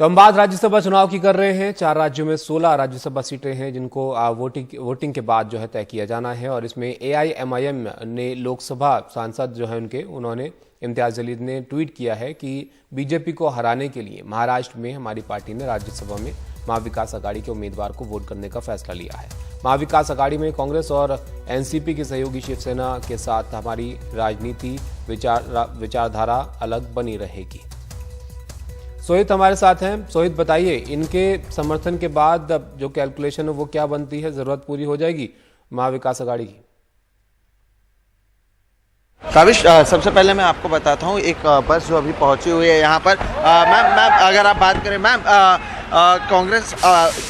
तो हम बात राज्यसभा चुनाव की कर रहे हैं। 4 राज्यों में 16 राज्यसभा सीटें हैं जिनको वोटिंग के बाद जो है तय किया जाना है। और इसमें एआईएमआईएम ने लोकसभा सांसद जो है उन्होंने इम्तियाज जलील ने ट्वीट किया है कि बीजेपी को हराने के लिए महाराष्ट्र में हमारी पार्टी ने राज्यसभा में महाविकास अघाड़ी के उम्मीदवार को वोट करने का फैसला लिया है। महाविकास अघाड़ी में कांग्रेस और एनसीपी की सहयोगी शिवसेना के साथ हमारी राजनीति विचारधारा अलग बनी रहेगी। सोहित हमारे साथ हैं। सोहित, बताइए, इनके समर्थन के बाद अब जो कैलकुलेशन है वो क्या बनती है? जरूरत पूरी हो जाएगी महाविकास अघाड़ी की? काविश, सबसे पहले मैं आपको बताता हूँ एक बस जो अभी पहुंची हुई है यहाँ पर। मैम अगर आप बात करें मैम, कांग्रेस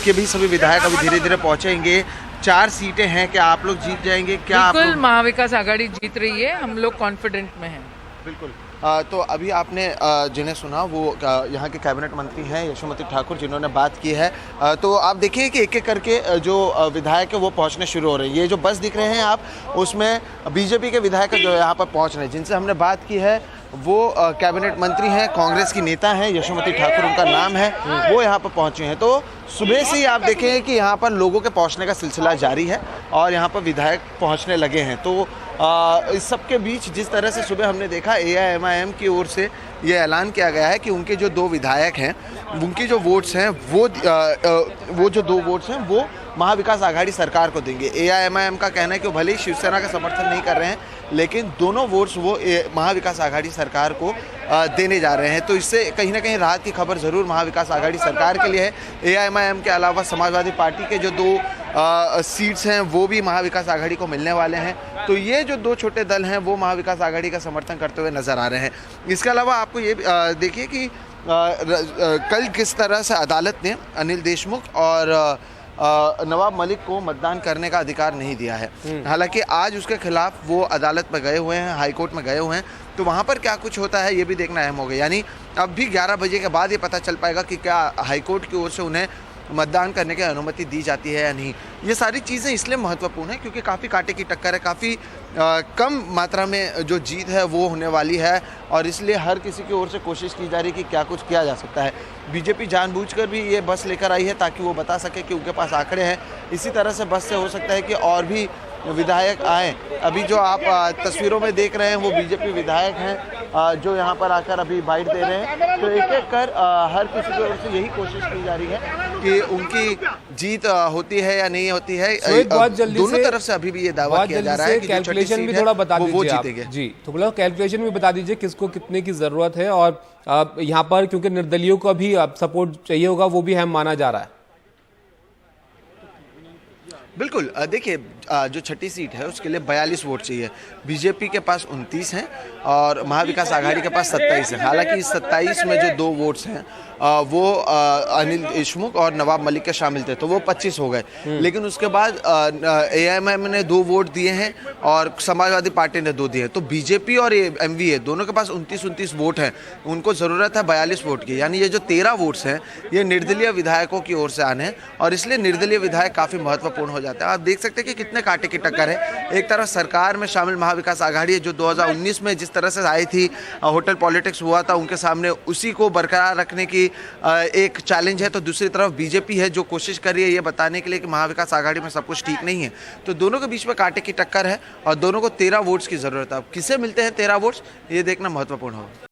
के भी सभी विधायक अभी धीरे धीरे पहुंचेंगे। 4 सीटें हैं, क्या आप लोग जीत जाएंगे? क्या बिल्कुल महाविकास आघाड़ी जीत रही है, हम लोग कॉन्फिडेंट में हैं। बिल्कुल। तो अभी आपने जिन्हें सुना वो यहाँ के कैबिनेट मंत्री हैं यशोमती ठाकुर, जिन्होंने बात की है। तो आप देखिए कि एक एक करके जो विधायक है वो पहुँचने शुरू हो रहे हैं। ये जो बस दिख रहे हैं आप, उसमें बीजेपी के विधायक जो यहाँ पर पहुँच रहे हैं, जिनसे हमने बात की है वो कैबिनेट मंत्री हैं, कांग्रेस की नेता हैं, यशोमती ठाकुर उनका नाम है, वो यहाँ पर पहुँचे हैं। तो सुबह से ही आप देखें कि यहाँ पर लोगों के पहुँचने का सिलसिला जारी है और यहाँ पर विधायक पहुँचने लगे हैं। तो इस सब के बीच जिस तरह से सुबह हमने देखा, एआईएमआईएम की ओर से ये ऐलान किया गया है कि उनके जो 2 विधायक हैं, उनकी जो वोट्स हैं वो जो 2 वोट्स हैं वो महाविकास आघाड़ी सरकार को देंगे। एआईएमआईएम का कहना है कि वो भले ही शिवसेना का समर्थन नहीं कर रहे हैं, लेकिन दोनों वोट्स वो महाविकास आघाड़ी सरकार को देने जा रहे हैं। तो इससे कहीं ना कहीं राहत की खबर ज़रूर महाविकास आघाड़ी सरकार के लिए है। एआईएमआईएम के अलावा समाजवादी पार्टी के जो 2 सीट्स हैं वो भी महाविकास आघाड़ी को मिलने वाले हैं। तो ये जो 2 छोटे दल हैं वो महाविकास आघाड़ी का समर्थन करते हुए नजर आ रहे हैं। इसके अलावा आपको ये देखिए कि कल किस तरह से अदालत ने अनिल देशमुख और नवाब मलिक को मतदान करने का अधिकार नहीं दिया है। हालांकि आज उसके खिलाफ वो अदालत में गए हुए हैं, हाई कोर्ट में गए हुए हैं। तो वहाँ पर क्या कुछ होता है ये भी देखना अहम हो गया। यानी अब भी 11 बजे के बाद ये पता चल पाएगा कि क्या हाई कोर्ट की ओर से उन्हें मतदान करने की अनुमति दी जाती है या नहीं। ये सारी चीज़ें इसलिए महत्वपूर्ण है क्योंकि काफ़ी कांटे की टक्कर है, काफ़ी कम मात्रा में जो जीत है वो होने वाली है और इसलिए हर किसी की ओर से कोशिश की जा रही है कि क्या कुछ किया जा सकता है। बीजेपी जानबूझकर भी ये बस लेकर आई है ताकि वो बता सके कि उनके पास आंकड़े हैं। इसी तरह से बस से हो सकता है कि और भी विधायक आए। अभी जो आप तस्वीरों में देख रहे हैं वो बीजेपी विधायक हैं जो यहाँ पर आकर अभी बाइट दे रहे हैं। तो एक एक कर हर किसी की ओर से यही कोशिश की जा रही है कि उनकी जीत होती है या नहीं होती है। दोनों तरफ से अभी भी ये दावा किया जा रहा है कि कैलकुलेशन भी थोड़ा बता दीजिए आप जी। तो बोला कैलकुलेशन भी बता दीजिए किसको कितने की जरूरत है और यहाँ पर क्योंकि निर्दलीयों का भी सपोर्ट चाहिए होगा, वो भी अहम माना जा रहा है। बिल्कुल, देखिए जो 6ठी सीट है उसके लिए 42 वोट चाहिए। बीजेपी के पास 29 हैं और महाविकास आघाड़ी के पास 27 है। हालांकि इस 27 में जो 2 वोट्स हैं वो अनिल देशमुख और नवाब मलिक के शामिल थे, तो वो 25 हो गए। लेकिन उसके बाद एआईएमआईएम ने 2 वोट दिए हैं और समाजवादी पार्टी ने 2 दिए हैं। तो बीजेपी और एमवीए दोनों के पास 29 वोट हैं। उनको ज़रूरत है 42 वोट की। यानी ये जो 13 वोट्स हैं ये निर्दलीय विधायकों की ओर से आने हैं और इसलिए निर्दलीय विधायक काफ़ी महत्वपूर्ण हो जाता है। आप देख सकते हैं कि कितने कांटे की टक्कर है। एक तरफ सरकार में शामिल महाविकास आघाड़ी है जो 2019 में जिस तरह से आई थी, होटल पॉलिटिक्स हुआ था उनके सामने, उसी को बरकरार रखने की एक चैलेंज है। तो दूसरी तरफ बीजेपी है जो कोशिश कर रही है ये बताने के लिए कि महाविकास आघाड़ी में सब कुछ ठीक नहीं है। तो दोनों के बीच में कांटे की टक्कर है और दोनों को 13 वोट्स की जरूरत है। अब किसे मिलते हैं 13 वोट्स ये देखना महत्वपूर्ण होगा।